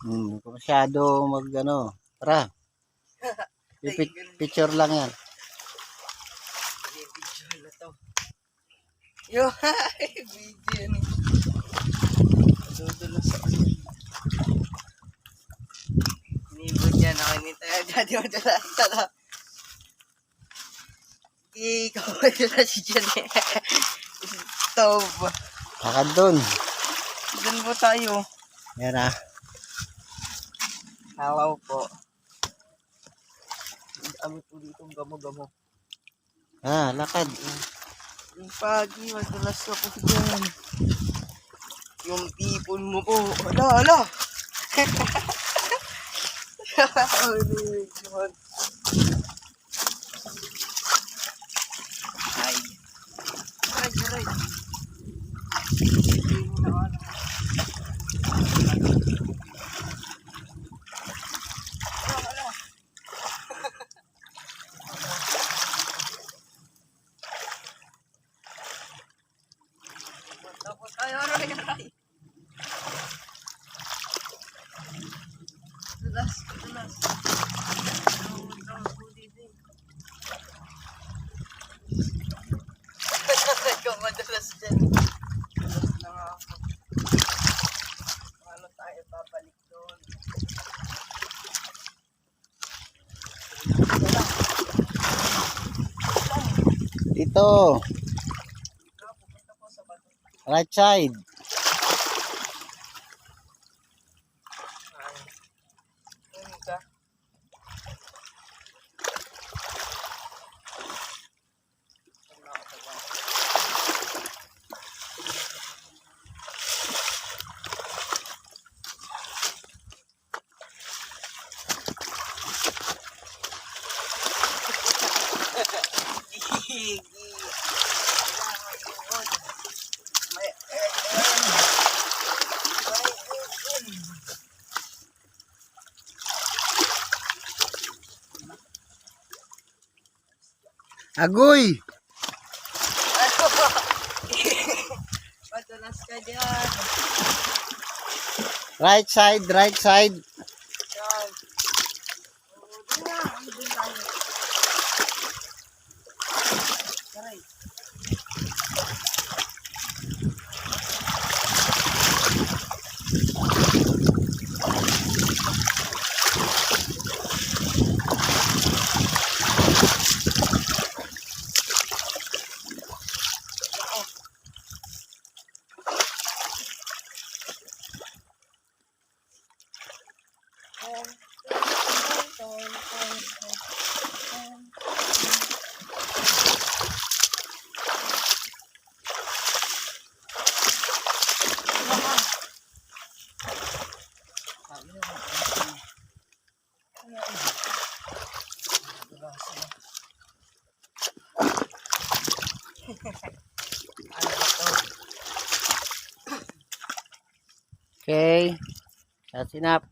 Kung masyado mag ano. Tara. Picture lang yan. Video na to. Yo, video ni. Dudulo sa ano. Inibot yan ako ni tayo. Dati mo dala. Ikaw mo dala si Jan eh. Stove. Lakad dun. Doon po tayo. Yan ah. Hello po. Ang po dito gamo-gamo. Lakad. Yung pagi, madalas ako dyan. Yung tipon mo po. Ala! Ay. Aray. Tapos tayo, aray. Dulas. Ikaw madalas dyan. Dulas na nga ako. Ano tayo babalik doon? Dito. Pupunta po sa bato. Right side. Ka. Agoy. Patulas ka dyan. Right side. Yan. Doon na. Doon tayo. Aray. Okay. That's enough.